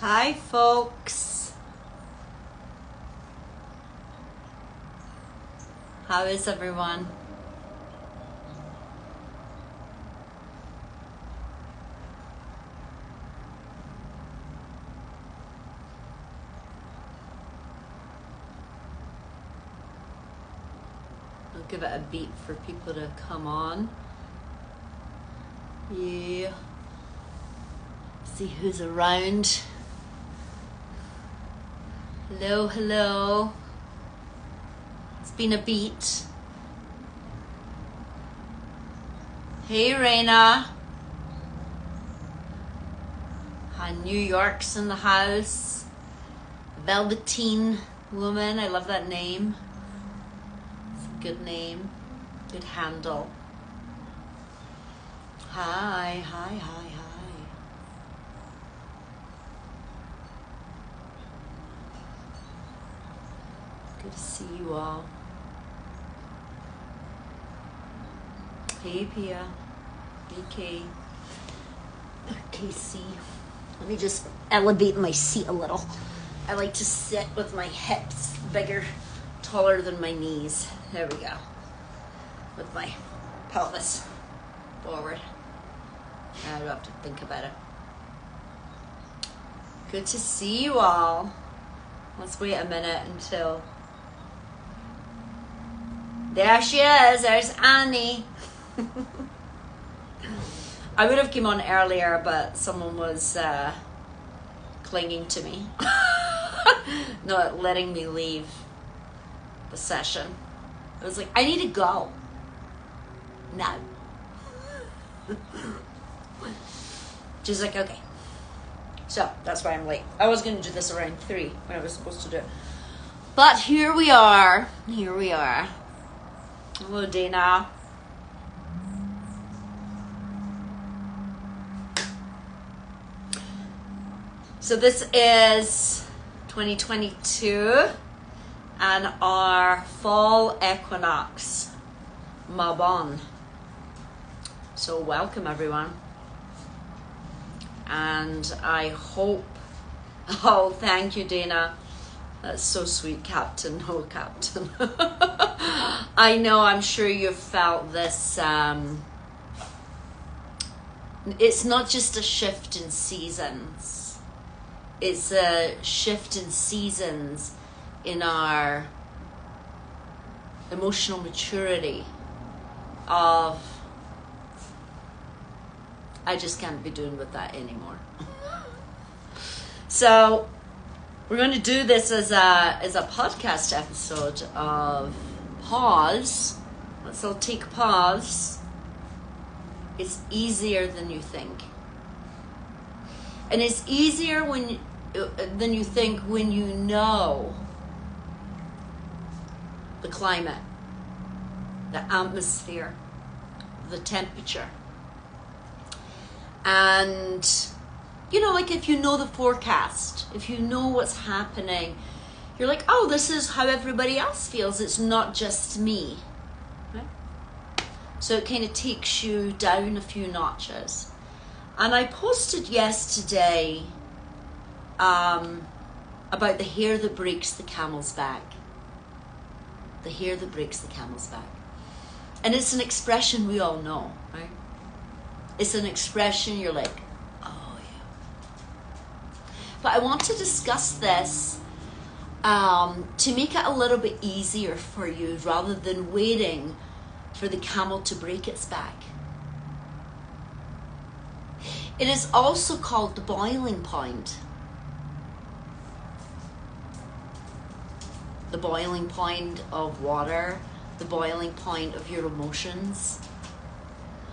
Hi, folks. How is everyone? I'll give it a beat for people to come on. Yeah. See who's around. Hello, hello. It's been a beat. Hey, Raina. Hi, New York's in the house. Velveteen Woman. I love that name. It's a good name. Good handle. Hi, hi, hi, hi. Good to see you all. Hey, Pia. Hey, Kay. KC. Let me just elevate my seat a little. I like to sit with my hips bigger, taller than my knees. There we go. With my pelvis forward. I don't have to think about it. Good to see you all. Let's wait a minute until... There she is. There's Annie. I would have come on earlier, but someone was clinging to me. Not letting me leave the session. I was like, I need to go. No. She's like, okay. So that's why I'm late. I was going to do this around 3 when I was supposed to do it. But here we are. Here we are. Hello, Dana. So this is 2022 and our fall equinox, Mabon. So welcome, everyone. And I hope, oh, thank you, Dana. That's so sweet, Captain. Oh, Captain. I know, I'm sure you've felt this. It's not just a shift in seasons. It's a shift in seasons in our emotional maturity of, I just can't be doing with that anymore. So we're going to do this as a podcast episode of pause. Let's all take pause. It's easier than you think. And it's easier than you think when you know the climate, the atmosphere, the temperature. And, you know, like if you know the forecast, if you know what's happening, you're like, oh, this is how everybody else feels. It's not just me. Right? So it kind of takes you down a few notches. And I posted yesterday about the hair that breaks the camel's back. The hair that breaks the camel's back. And it's an expression we all know, right? It's an expression you're like, oh yeah. But I want to discuss this to make it a little bit easier for you rather than waiting for the camel to break its back. It is also called the boiling point. The boiling point of water, the boiling point of your emotions.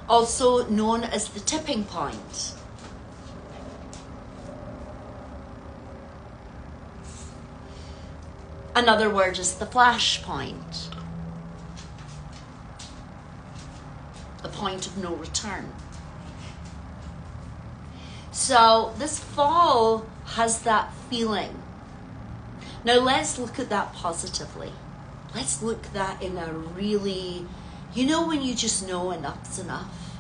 Also known as the tipping point. Another word is the flash point. The point of no return. So this fall has that feeling. Now let's look at that positively. Let's look at that in a really, you know when you just know enough's enough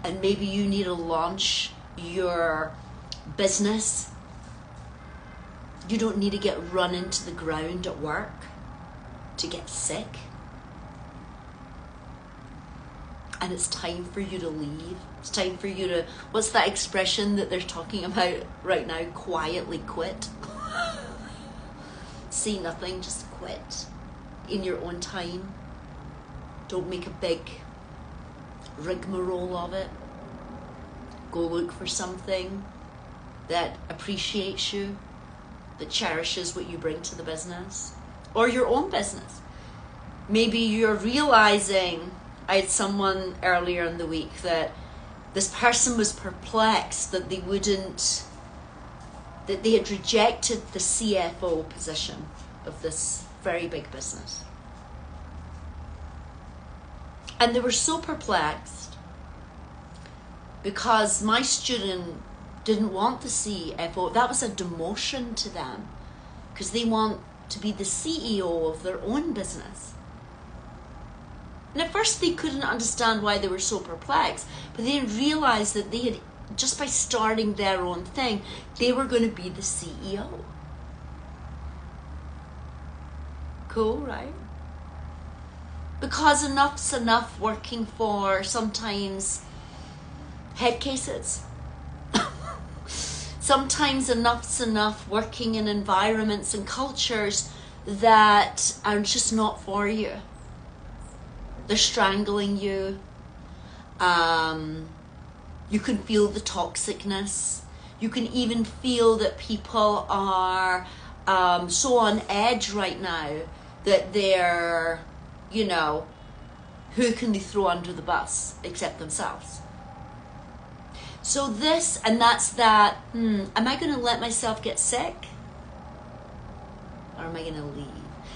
and maybe you need to launch your business You don't need to get run into the ground at work to get sick. And it's time for you to leave. It's time for you to, what's that expression that they're talking about right now? Quietly quit. Say nothing, just quit in your own time. Don't make a big rigmarole of it. Go look for something that appreciates you, that cherishes what you bring to the business or your own business. Maybe you're realizing, I had someone earlier in the week that this person was perplexed that they had rejected the CFO position of this very big business. And they were so perplexed because my student didn't want the CFO. That was a demotion to them because they want to be the CEO of their own business. And at first they couldn't understand why they were so perplexed, but they realized that they had, just by starting their own thing, they were going to be the CEO. Cool, right? Because enough's enough working for sometimes head cases. Sometimes enough's enough working in environments and cultures that are just not for you. They're strangling you. You can feel the toxicness. You can even feel that people are so on edge right now that they're, who can they throw under the bus except themselves? So this, and that's that, am I going to let myself get sick? Or am I going to leave?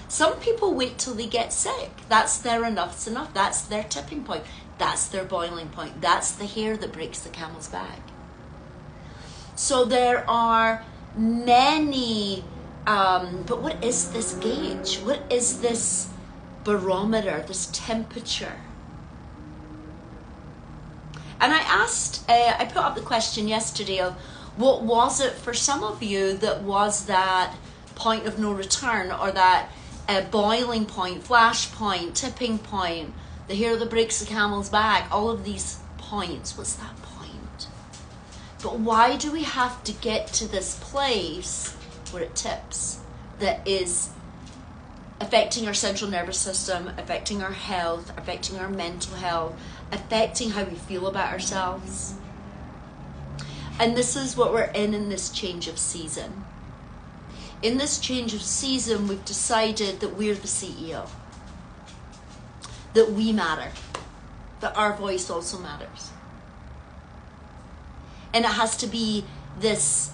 Some people wait till they get sick. That's their enough's enough. That's their tipping point. That's their boiling point. That's the hair that breaks the camel's back. So there are many, but what is this gauge? What is this barometer, this temperature? And I asked, I put up the question yesterday of what was it for some of you that was that point of no return, or that boiling point, flash point, tipping point, the hair that breaks the camel's back, all of these points. What's that point? But why do we have to get to this place where it tips, that is affecting our central nervous system, affecting our health, affecting our mental health, affecting how we feel about ourselves? And this is what we're in this change of season. In this change of season, we've decided that we're the CEO, that we matter, that our voice also matters. And it has to be this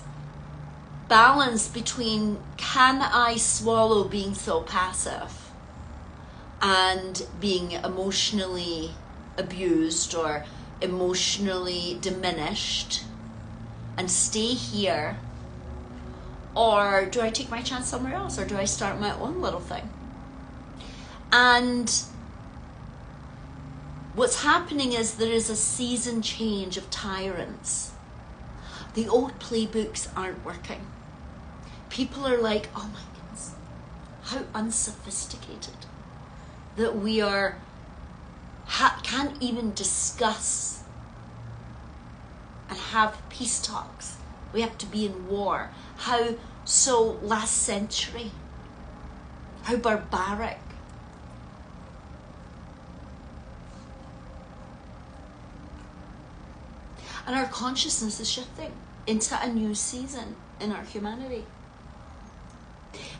balance between, can I swallow being so passive and being emotionally abused or emotionally diminished and stay here? Or do I take my chance somewhere else? Or do I start my own little thing? And what's happening is there is a season change of tyrants. The old playbooks aren't working. People are like, oh my goodness, how unsophisticated that we are, can't even discuss and have peace talks. We have to be in war. How so last century? How barbaric. And our consciousness is shifting into a new season in our humanity.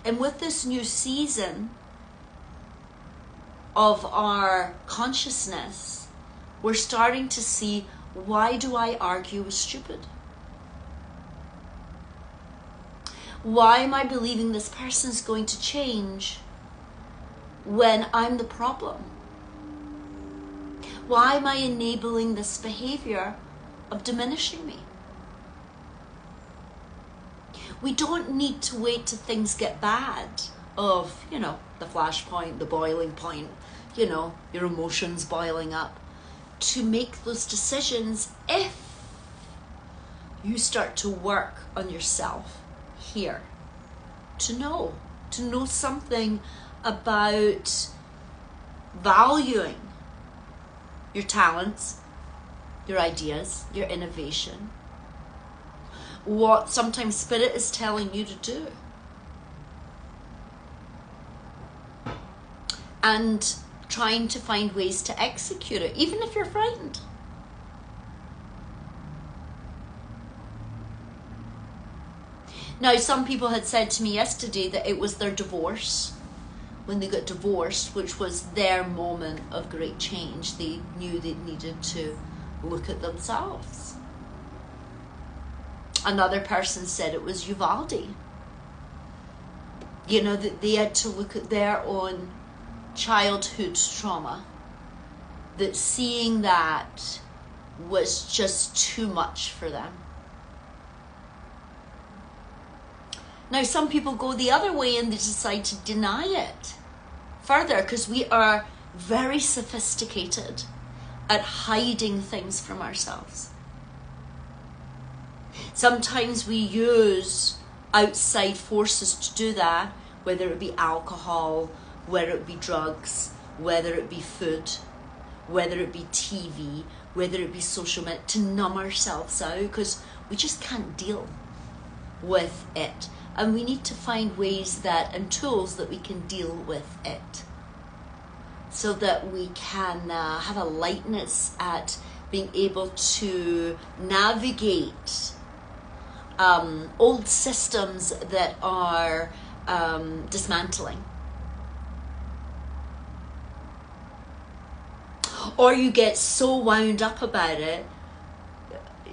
And with this new season of our consciousness, we're starting to see, why do I argue with stupid? Why am I believing this person's going to change when I'm the problem? Why am I enabling this behavior of diminishing me? We don't need to wait till things get bad of, the flash point, the boiling point, your emotions boiling up, to make those decisions if you start to work on yourself here to know something about valuing your talents, your ideas, your innovation, what sometimes Spirit is telling you to do. And trying to find ways to execute it, even if you're frightened. Now, some people had said to me yesterday that it was their divorce. When they got divorced, which was their moment of great change, they knew they needed to look at themselves. Another person said it was Uvalde. You know, that they had to look at their own childhood trauma, that seeing that was just too much for them. Now, some people go the other way and they decide to deny it further, because we are very sophisticated at hiding things from ourselves. Sometimes we use outside forces to do that, whether it be alcohol, whether it be drugs, whether it be food, whether it be TV, whether it be social media, to numb ourselves out, because we just can't deal with it. And we need to find ways that, and tools that we can deal with it, so that we can have a lightness at being able to navigate old systems that are dismantling. Or you get so wound up about it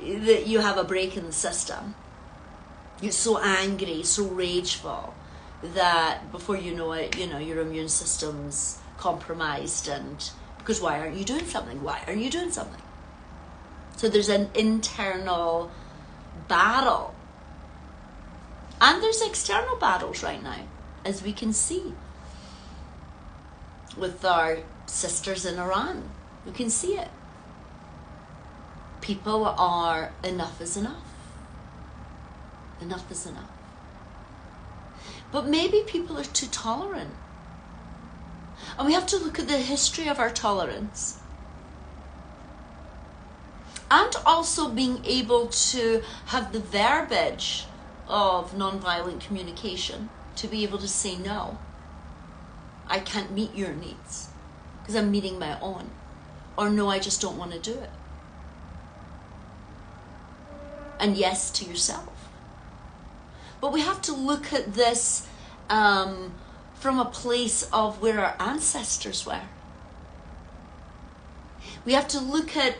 that you have a break in the system. You're so angry, so rageful, that before you know it, you know, your immune system's compromised. And because why aren't you doing something? Why aren't you doing something? So there's an internal battle. And there's external battles right now, as we can see with our sisters in Iran. We can see it. People are, enough is enough. Enough is enough. But maybe people are too tolerant. And we have to look at the history of our tolerance. And also being able to have the verbiage of nonviolent communication to be able to say no. I can't meet your needs because I'm meeting my own. Or no, I just don't want to do it. And yes to yourself. But we have to look at this from a place of where our ancestors were. We have to look at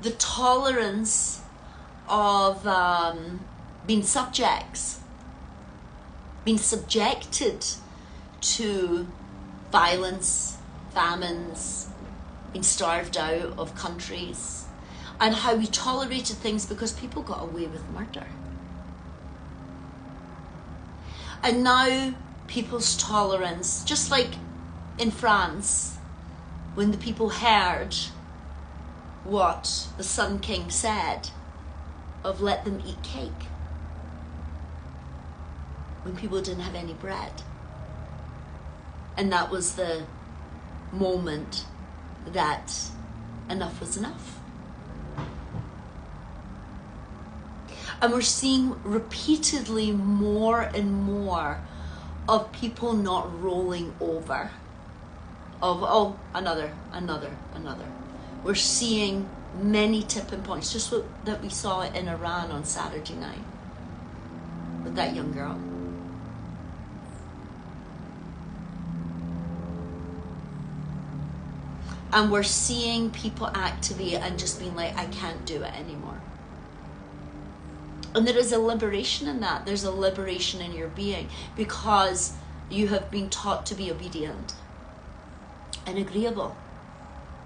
the tolerance of being subjects, being subjected to violence, famines, being starved out of countries, and how we tolerated things because people got away with murder. And now people's tolerance, just like in France, when the people heard what the Sun King said of let them eat cake, when people didn't have any bread. And that was the moment that enough was enough. And we're seeing repeatedly more and more of people not rolling over. Of, another. We're seeing many tipping points, just that we saw in Iran on Saturday night with that young girl. And we're seeing people activate and just being like, I can't do it anymore. And there is a liberation in that. There's a liberation in your being because you have been taught to be obedient and agreeable.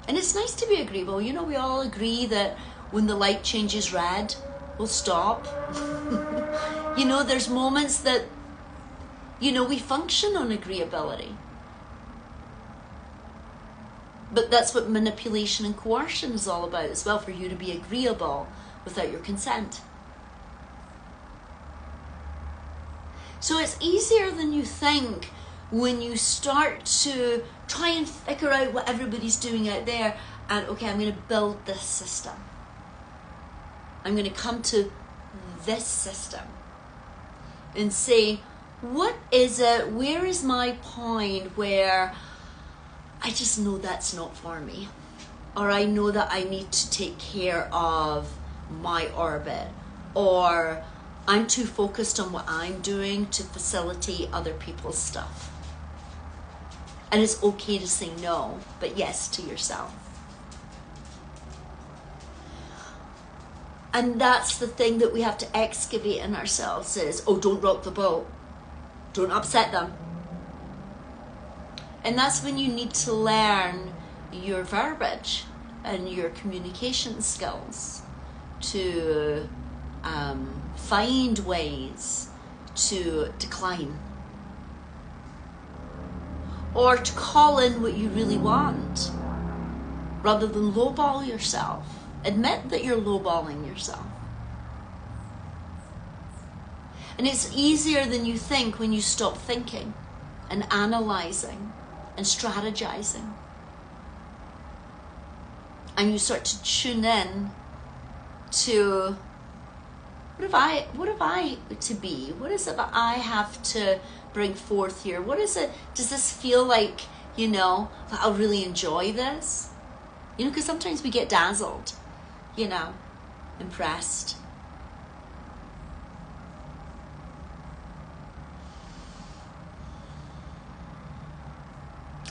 And it's nice to be agreeable. You know, we all agree that when the light changes red, we'll stop. You know, there's moments that, you know, we function on agreeability. But that's what manipulation and coercion is all about as well, for you to be agreeable without your consent. So it's easier than you think when you start to try and figure out what everybody's doing out there, and okay, I'm going to build this system. I'm going to come to this system and say, what is it, where is my point where I just know that's not for me, or I know that I need to take care of my orbit, or I'm too focused on what I'm doing to facilitate other people's stuff. And it's okay to say no, but yes to yourself. And that's the thing that we have to excavate in ourselves is, oh, don't rock the boat. Don't upset them. And that's when you need to learn your verbiage and your communication skills to find ways to decline. Or to call in what you really want, rather than lowball yourself. Admit that you're lowballing yourself. And it's easier than you think when you stop thinking and analyzing and strategizing. And you start to tune in to, what have I to be? What is it that I have to bring forth here? What is it? Does this feel like, that I'll really enjoy this? Because sometimes we get dazzled, impressed.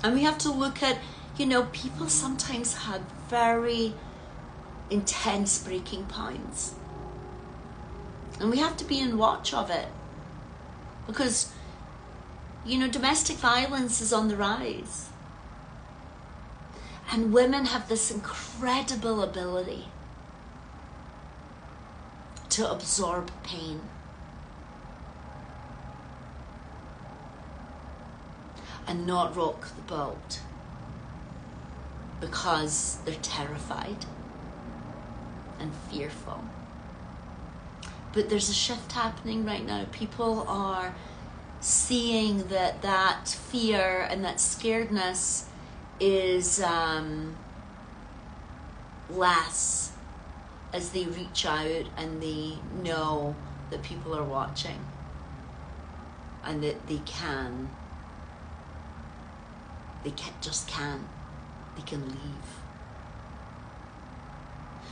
And we have to look at, people sometimes have very intense breaking points. And we have to be in watch of it. Because, domestic violence is on the rise. And women have this incredible ability to absorb pain. And not rock the boat because they're terrified and fearful. But there's a shift happening right now. People are seeing that fear and that scaredness is less as they reach out and they know that people are watching and that they can leave.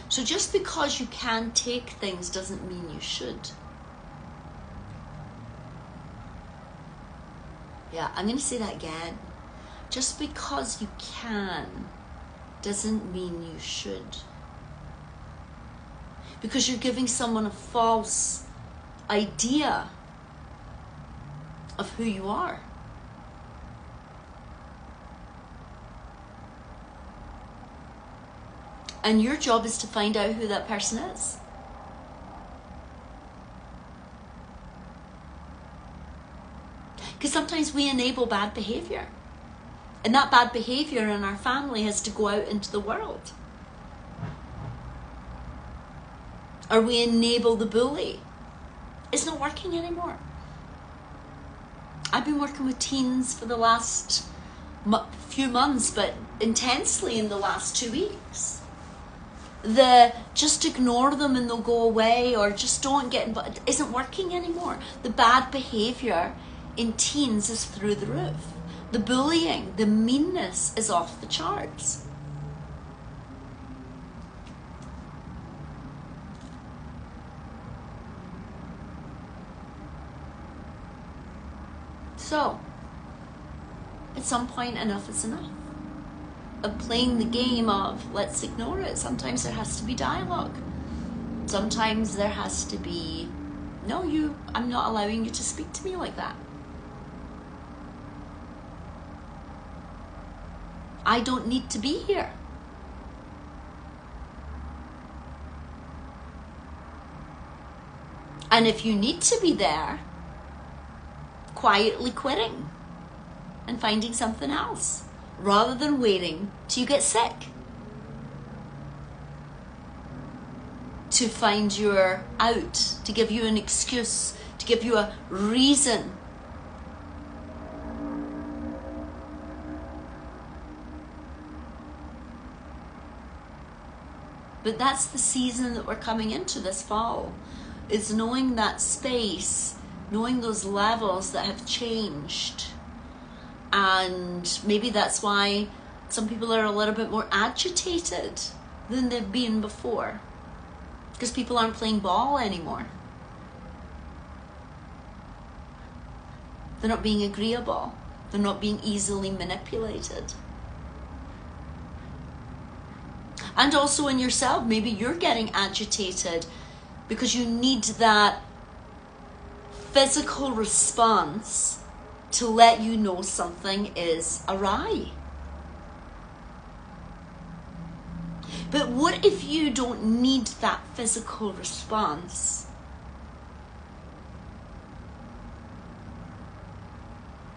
So just because you can take things doesn't mean you should. Yeah, I'm going to say that again. Just because you can doesn't mean you should. Because you're giving someone a false idea of who you are. And your job is to find out who that person is. Because sometimes we enable bad behavior. And that bad behavior in our family has to go out into the world. Or we enable the bully. It's not working anymore. I've been working with teens for the last few months, but intensely in the last 2 weeks. The just ignore them and they'll go away, or just don't get involved, isn't working anymore. The bad behavior in teens is through the roof. The bullying, the meanness is off the charts. So, at some point, enough is enough. Of playing the game of let's ignore it. Sometimes there has to be dialogue. Sometimes there has to be, no, I'm not allowing you to speak to me like that. I don't need to be here. And if you need to be there, quietly quitting and finding something else, rather than waiting till you get sick to find your out, to give you an excuse, to give you a reason But that's the season that we're coming into this fall. It's knowing that space, knowing those levels that have changed. And maybe that's why some people are a little bit more agitated than they've been before. Because people aren't playing ball anymore. They're not being agreeable. They're not being easily manipulated. And also in yourself, maybe you're getting agitated because you need that physical response to let you know something is awry. But what if you don't need that physical response?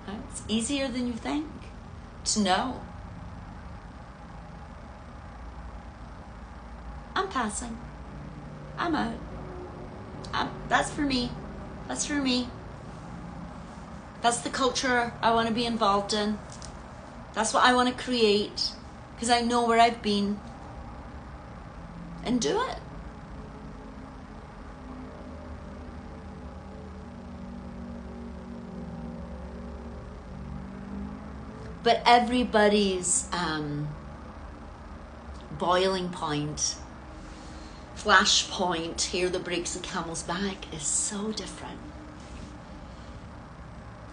Right? It's easier than you think to know. I'm passing. I'm out. That's for me. That's for me. That's the culture I want to be involved in. That's what I want to create. Because I know where I've been. And do it. But everybody's boiling point, flashpoint, here that breaks the camel's back, is so different.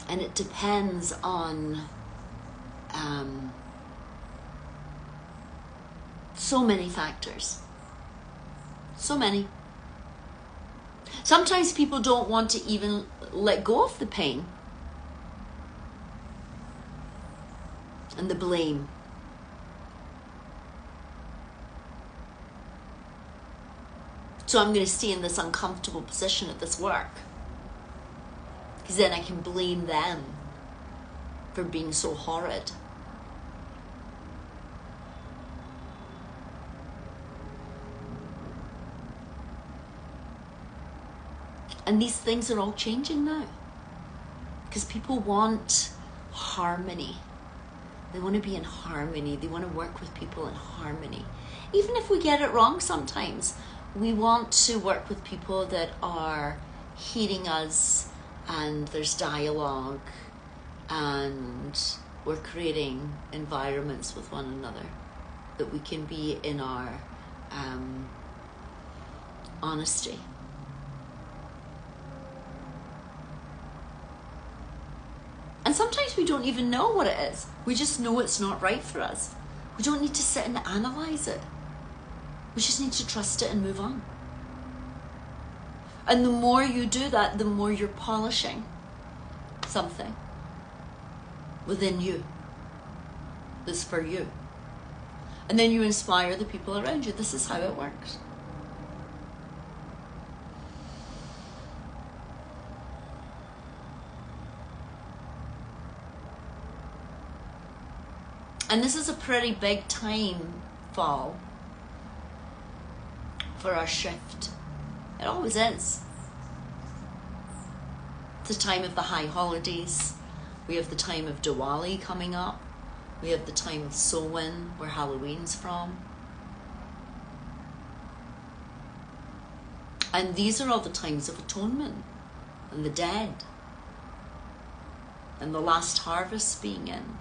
And it depends on so many factors. So many. Sometimes people don't want to even let go of the pain and the blame. So I'm going to stay in this uncomfortable position at this work, because then I can blame them for being so horrid. And these things are all changing now, because people want harmony. They want to be in harmony. They want to work with people in harmony. Even if we get it wrong sometimes, we want to work with people that are hearing us, and there's dialogue, and we're creating environments with one another that we can be in our honesty. And sometimes we don't even know what it is. We just know it's not right for us. We don't need to sit and analyze it. We just need to trust it and move on. And the more you do that, the more you're polishing something within you that's for you. And then you inspire the people around you. This is how it works. And this is a pretty big time, fall, for our shift. It always is. It's the time of the high holidays. We have the time of Diwali coming up. We have the time of Samhain, where Halloween's from. And these are all the times of atonement, and the dead, and the last harvest being in.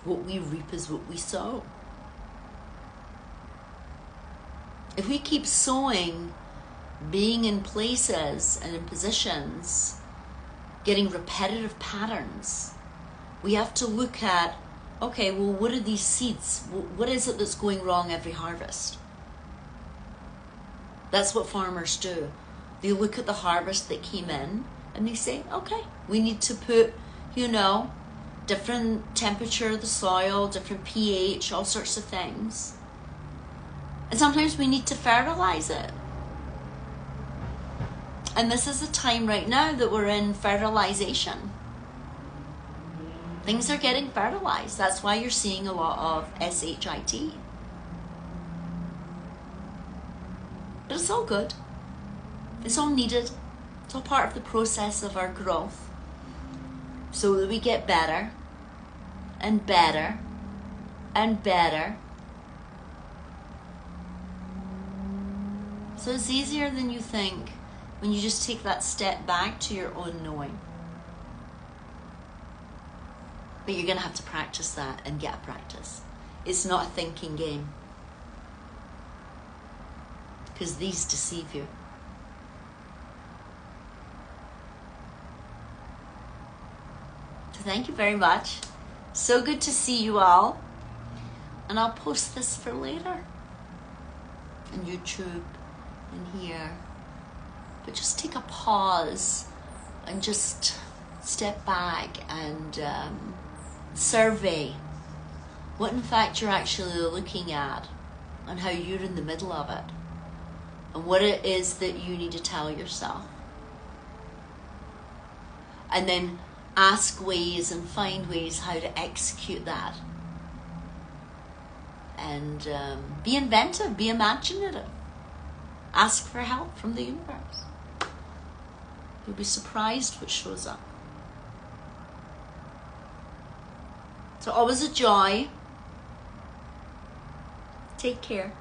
What we reap is what we sow. If we keep sowing, being in places and in positions, getting repetitive patterns, we have to look at, okay, well, what are these seeds? What is it that's going wrong every harvest? That's what farmers do. They look at the harvest that came in and they say, okay, we need to put, different temperature of the soil, different pH, all sorts of things. And sometimes we need to fertilize it. And this is the time right now that we're in fertilization. Things are getting fertilized. That's why you're seeing a lot of SHIT. But it's all good. It's all needed. It's all part of the process of our growth, so that we get better and better and better So it's easier than you think when you just take that step back to your own knowing. But you're going to have to practice that and get a practice. It's not a thinking game. Because these deceive you. So thank you very much. So good to see you all. And I'll post this for later. On YouTube and here. But just take a pause and just step back and survey what in fact you're actually looking at and how you're in the middle of it and what it is that you need to tell yourself. And then ask ways and find ways how to execute that. And be inventive, be imaginative. Ask for help from the universe. You'll be surprised what shows up. So always a joy. Take care.